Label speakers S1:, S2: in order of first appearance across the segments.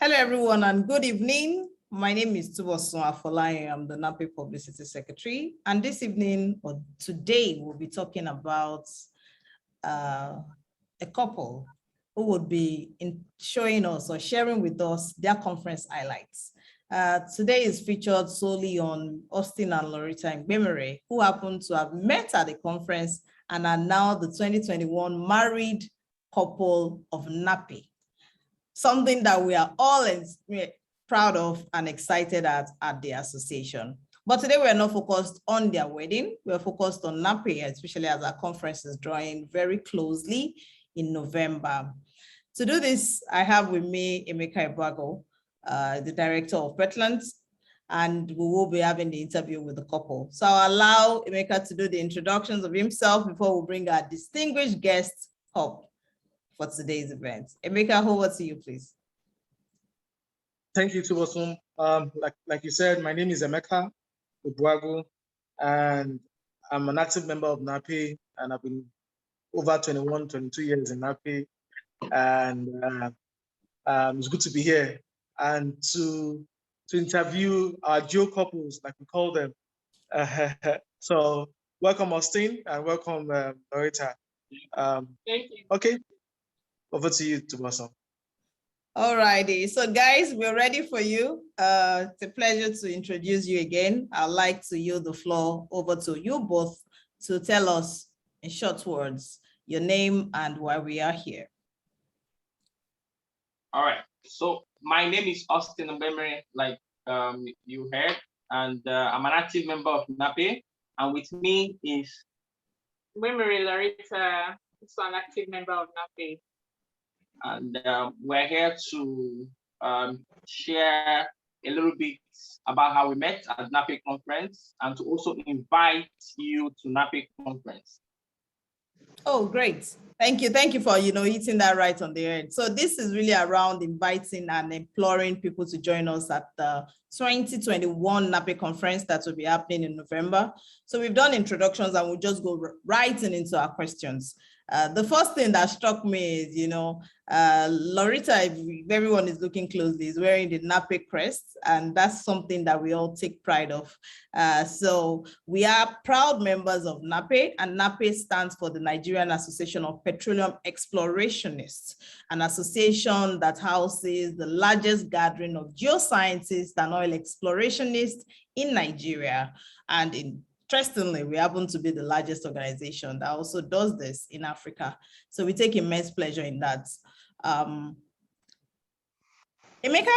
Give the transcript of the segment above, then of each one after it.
S1: Hello, everyone, and good evening. My name is Tubosun Afolayan. I'm the NAPE Publicity Secretary. And this evening, or today, we'll be talking about a couple who would be showing us or sharing with us their conference highlights. Today is featured solely on Austin and Lorita Mgbemere, who happen to have met at the conference and are now the 2021 married couple of NAPE. Something that we are all proud of and excited at the association. But today we are not focused on their wedding. We are focused on NAPE, especially as our conference is drawing very closely in November. To do this, I have with me Emeka Ibuago, the director of Wetlands, and we will be having the interview with the couple. So I'll allow Emeka to do the introductions of himself before we bring our distinguished guests up for today's event. Emeka, over to you, please.
S2: Thank you, Tubosun. Like you said, my name is Emeka Ibuago, and I'm an active member of NAPE, and I've been over 21, 22 years in NAPE, and it's good to be here and to interview our Geo couples, like we call them. So welcome, Austin, and welcome, Lorita.
S3: Thank you.
S2: Okay, over to you, Tubosun.
S1: All righty, so guys, we're ready for you. It's a pleasure to introduce you again. I'd like to yield the floor over to you both to tell us in short words your name and why we are here.
S3: All right, so my name is Austin Mgbemere, like you heard, and I'm an active member of NAPE, and with me is
S4: Mgbemere Lorita, also an active member of NAPE.
S3: And we're here to share a little bit about how we met at NAPE Conference and to also invite you to NAPE Conference.
S1: Oh, great. Thank you. Thank you for, hitting that right on the end. So this is really around inviting and imploring people to join us at the 2021 NAPE Conference that will be happening in November. So we've done introductions and we'll just go right into our questions. The first thing that struck me is, Lorita, if everyone is looking closely, is wearing the NAPE crest, and that's something that we all take pride of. So we are proud members of NAPE, and NAPE stands for the Nigerian Association of Petroleum Explorationists, an association that houses the largest gathering of geoscientists and oil explorationists in Nigeria. And interestingly, we happen to be the largest organization that also does this in Africa. So we take immense pleasure in that. Emeka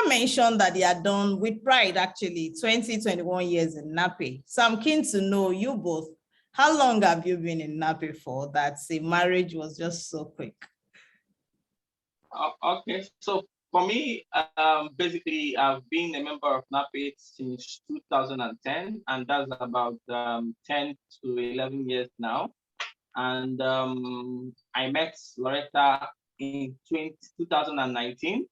S1: mentioned that he had done with pride, actually, 21 years in NAPE. So I'm keen to know you both, how long have you been in NAPE for that say marriage was just so quick?
S3: Okay, so for me, basically, I've been a member of NAPE since 2010, and that's about 10 to 11 years now. And I met Loretta in 2019.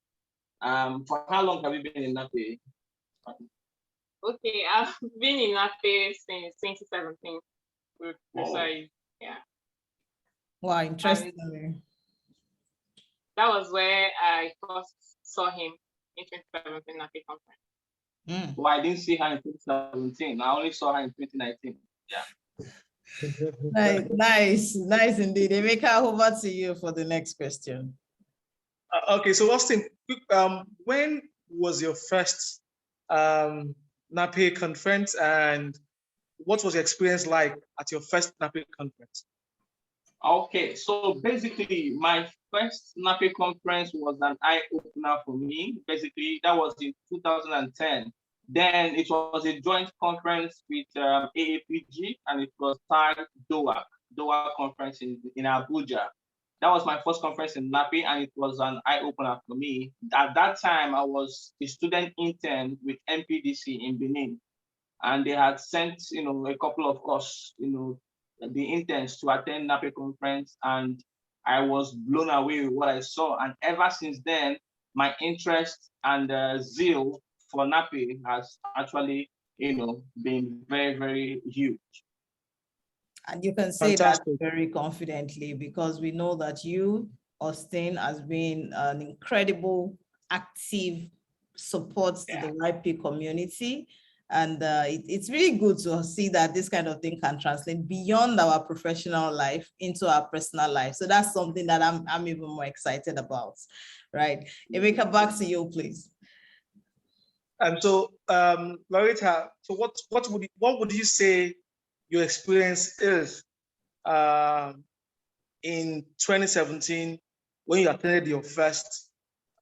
S3: For how long have you been in NAPE?
S4: Okay, I've been in NAPE since 2017. Yeah.
S1: Wow, interesting.
S4: That was where I first saw him in 2017 NAPE Conference.
S3: Well, I didn't see her in 2017. I only saw her in 2019. Yeah.
S1: Nice indeed. Emeka, over to you for the next question.
S2: Okay, so Austin, when was your first NAPE conference, and what was your experience like at your first NAPE conference?
S3: Okay, so basically my first NAPE conference was an eye-opener for me. Basically, that was in 2010. Then it was a joint conference with AAPG, and it was tagged Doha Conference in Abuja. That was my first conference in NAPE, and it was an eye-opener for me. At that time, I was a student intern with MPDC in Benin, and they had sent, a couple of us, the interns to attend NAPE Conference, and I was blown away with what I saw. And ever since then, my interest and zeal for NAPE has actually, been very, very huge.
S1: And you can say Fantastic. That very confidently, because we know that you, Austin, has been an incredible, active support to the YP community. And it's really good to see that this kind of thing can translate beyond our professional life into our personal life. So that's something that I'm even more excited about, right? Emeka, back to you, please.
S2: And so, Lorita, so what would you say your experience is in 2017 when you attended your first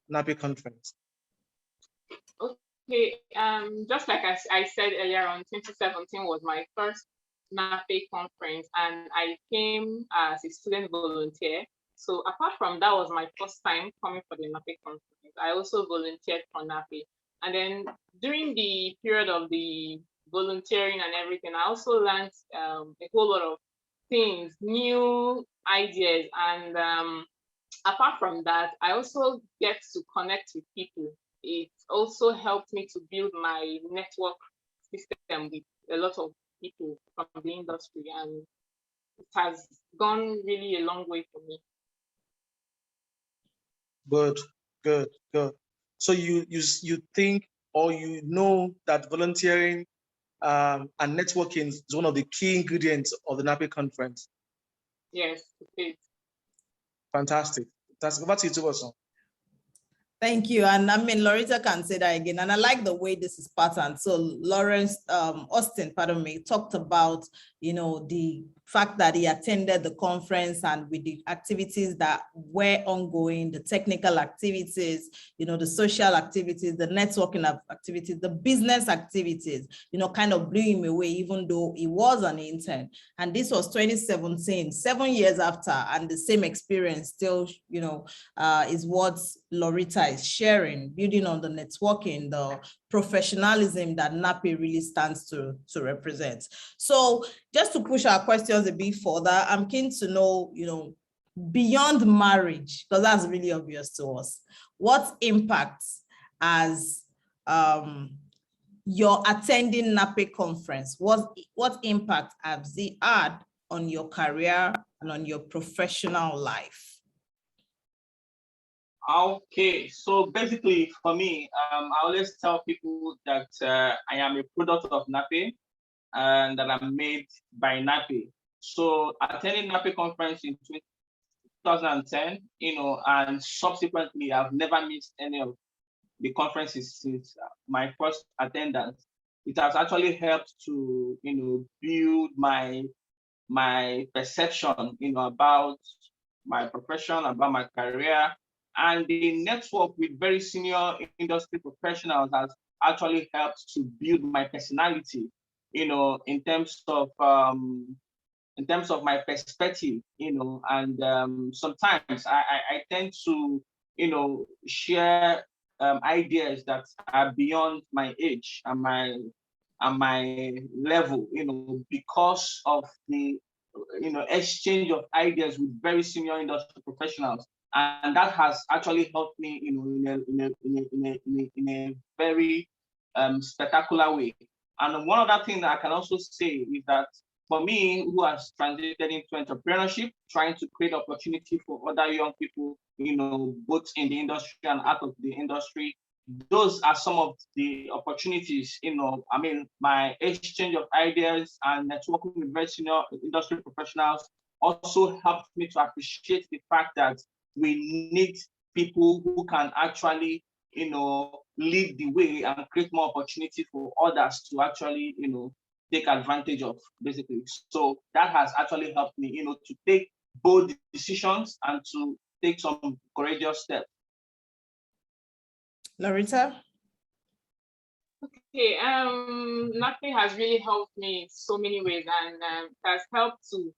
S2: NAPE conference?
S4: Okay, just like I said earlier on, 2017 was my first NAPE conference, and I came as a student volunteer. So apart from that was my first time coming for the NAPE conference, I also volunteered for NAPE. And then during the period of the volunteering and everything, I also learned a whole lot of things, new ideas. And apart from that, I also get to connect with people. It also helped me to build my network system with a lot of people from the industry, and it has gone really a long way for me.
S2: Good. So you think, or you know, that volunteering and networking is one of the key ingredients of the NAPE conference?
S4: Yes, it is.
S2: Fantastic. That's over to you, Tubosun.
S1: Thank you. And I mean, Lorita can say that again. And I like the way this is patterned. So Austin, pardon me, talked about, the fact that he attended the conference and with the activities that were ongoing, the technical activities, the social activities, the networking activities, the business activities, kind of blew him away, even though he was an intern. And this was 2017, 7 years after, and the same experience still, is what Lorita is sharing, building on the networking, the professionalism that NAPE really stands to represent. So just to push our questions a bit further, I'm keen to know, beyond marriage, because that's really obvious to us, what impacts as your attending NAPE conference, what impact has it had on your career and on your professional life?
S3: Okay, so basically for me, I always tell people that I am a product of NAPE and that I'm made by NAPE. So attending NAPE conference in 2010, and subsequently I've never missed any of the conferences since my first attendance. It has actually helped to, build my perception, about my profession, about my career. And the network with very senior industry professionals has actually helped to build my personality, in terms of my perspective, and sometimes I tend to, share ideas that are beyond my age and my level, because of the exchange of ideas with very senior industry professionals. And that has actually helped me, in a very spectacular way. And one other thing that I can also say is that for me, who has transited into entrepreneurship, trying to create opportunity for other young people, both in the industry and out of the industry, those are some of the opportunities, my exchange of ideas and networking with very senior industry professionals also helped me to appreciate the fact that we need people who can actually, lead the way and create more opportunity for others to actually, take advantage of, basically. So that has actually helped me, to take bold decisions and to take some courageous steps.
S1: Lorita?
S4: Okay, NAPE has really helped me in so many ways, and has helped to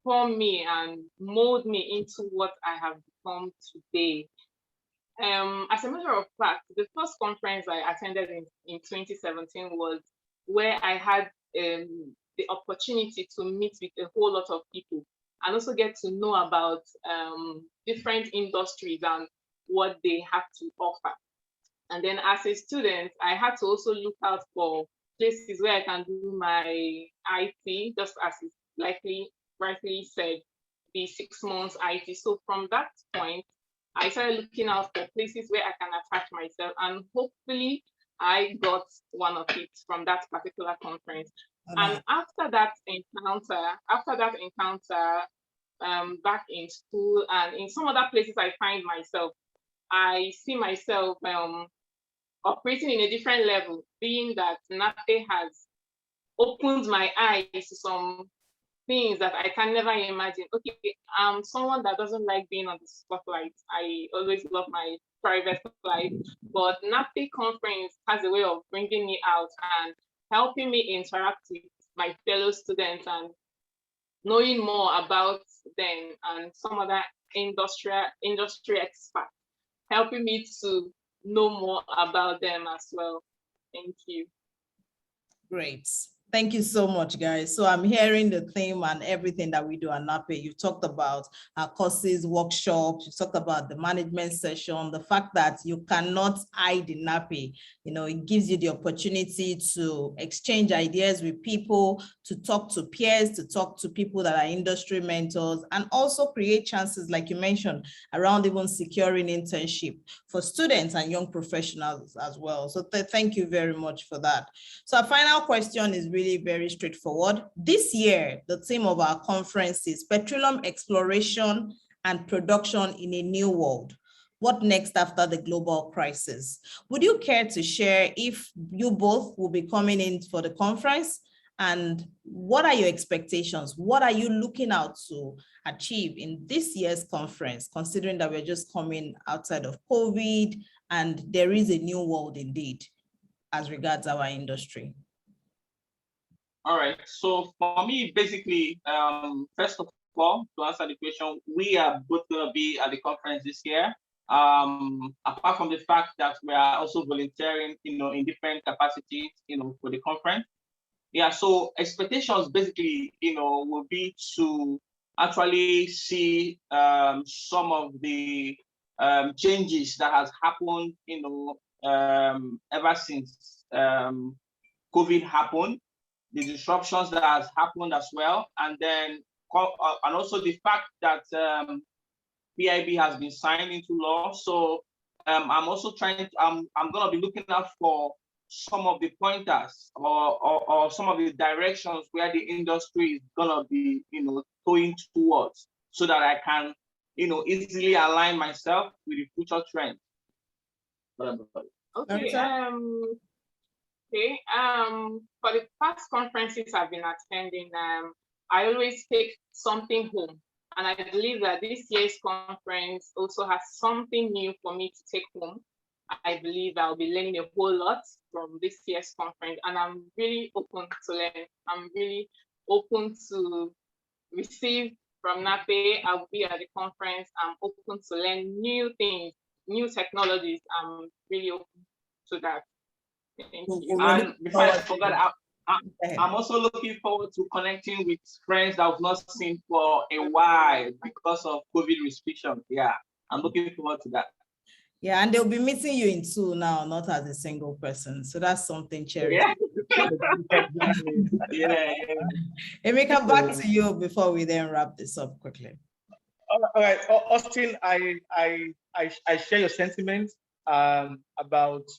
S4: form me and mold me into what I have become today. As a matter of fact, the first conference I attended in 2017 was where I had the opportunity to meet with a whole lot of people and also get to know about different industries and what they have to offer. And then as a student, I had to also look out for places where I can do my IT, just as it's rightly said, the 6 months IT. So from that point, I started looking out for places where I can attach myself, and hopefully I got one of it from that particular conference. And after that encounter, back in school and in some other places I find myself, I see myself operating in a different level, being that NAPE has opened my eyes to some things that I can never imagine. Okay, I'm someone that doesn't like being on the spotlight. I always love my private life, but NAPE conference has a way of bringing me out and helping me interact with my fellow students and knowing more about them and some other industry experts, helping me to know more about them as well. Thank you.
S1: Great. Thank you so much, guys. So I'm hearing the theme and everything that we do at NAPE. You talked about our courses, workshops, you talked about the management session, the fact that you cannot hide in NAPE. You know, it gives you the opportunity to exchange ideas with people, to talk to peers, to talk to people that are industry mentors, and also create chances, like you mentioned, around even securing internship for students and young professionals as well. So thank you very much for that. So our final question is really very straightforward. This year, the theme of our conference is Petroleum Exploration and Production in a New World. What next after the global crisis? Would you care to share if you both will be coming in for the conference? And what are your expectations? What are you looking out to achieve in this year's conference, considering that we're just coming outside of COVID and there is a new world indeed as regards our industry?
S3: All right. So for me, basically, first of all, to answer the question, we are both going to be at the conference this year. Apart from the fact that we are also volunteering, in different capacities, for the conference. Yeah. So expectations basically, will be to actually see some of the changes that has happened, ever since COVID happened. The disruptions that has happened as well, and then and also the fact that PIB has been signed into law. So I'm also I'm going to be looking out for some of the pointers or some of the directions where the industry is going to be going towards, so that I can easily align myself with the future trends.
S4: Okay. Okay, for the past conferences I've been attending, I always take something home. And I believe that this year's conference also has something new for me to take home. I believe I'll be learning a whole lot from this year's conference, and I'm really open to learn. I'm really open to receive from NAPE. I'll be at the conference. I'm open to learn new things, new technologies. I'm really open to that.
S3: And before I forgot, I'm also looking forward to connecting with friends that I've not seen for a while because of COVID restrictions. Yeah, I'm looking forward to that.
S1: Yeah, and they'll be meeting you in two now, not as a single person. So that's something, Cherry.
S3: Yeah. Yeah.
S1: Emeka, back to you before we then wrap this up quickly.
S2: All right, Austin, I share your sentiments about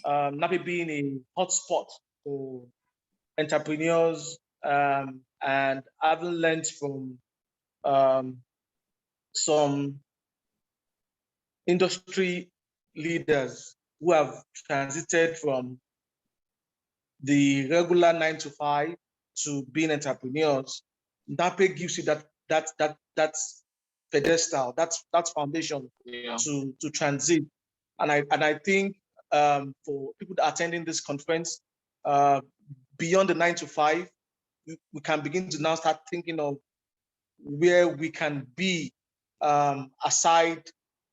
S2: NAPE being a hotspot for entrepreneurs, and having learned from some industry leaders who have transited from the regular 9 to 5 to being entrepreneurs. NAPE gives you that pedestal, that's foundation, yeah, to transit. And I think for people attending this conference, beyond the 9 to 5, we can begin to now start thinking of where we can be aside,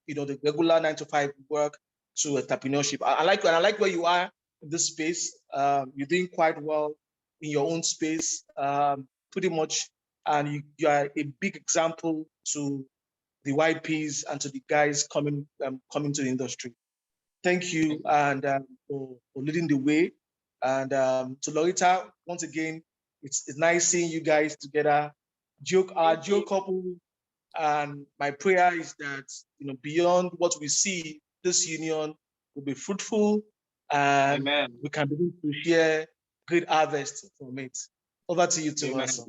S2: the regular 9 to 5 work to entrepreneurship. I like where you are in this space. You're doing quite well in your own space, pretty much, and you are a big example to the YPs and to the guys coming to the industry. Thank you, and for leading the way. And to Lorita, once again, it's nice seeing you guys together. Geo couple And my prayer is that, beyond what we see, this union will be fruitful and
S3: Amen.
S2: we can begin to share great harvest from it. Over to you, Thomas.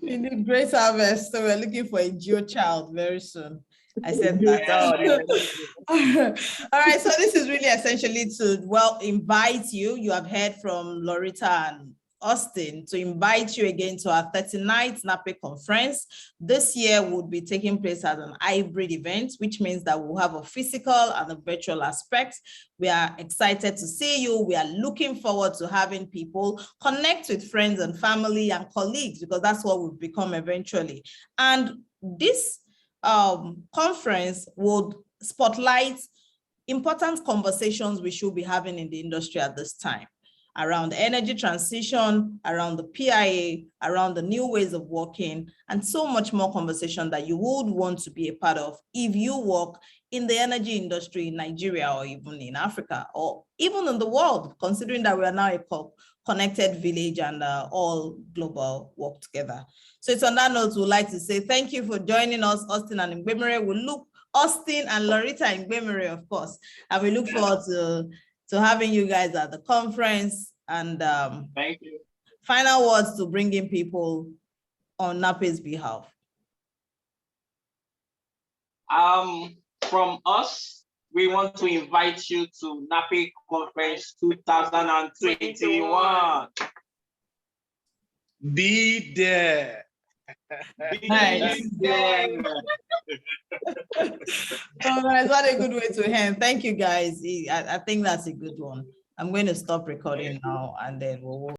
S1: You did great harvest. So we're looking for a Geo child very soon. I said that. All right, so this is really essentially to invite you. You have heard from Lorita and Austin to invite you again to our 39th NAPE conference. This year would be taking place as an hybrid event, which means that we'll have a physical and a virtual aspect. We are excited to see you. We are looking forward to having people connect with friends and family and colleagues, because that's what we'll become eventually. And this conference would spotlight important conversations we should be having in the industry at this time, around energy transition, around the PIA, around the new ways of working, and so much more conversation that you would want to be a part of if you work in the energy industry in Nigeria or even in Africa or even in the world, considering that we are now a connected village and all global work together. So it's on that note, we'd like to say thank you for joining us, Austin and Mgbemere. We look Austin and Lorita and Mgbemere, of course, and we look forward to having you guys at the conference. And
S3: thank you.
S1: Final words to bring in people on NAPE's behalf.
S3: From us, we want to invite you to NAPE Conference 2021.
S2: Be there.
S1: Nice. All right, what a good way to end. Thank you, guys. I think that's a good one. I'm going to stop recording now and then we'll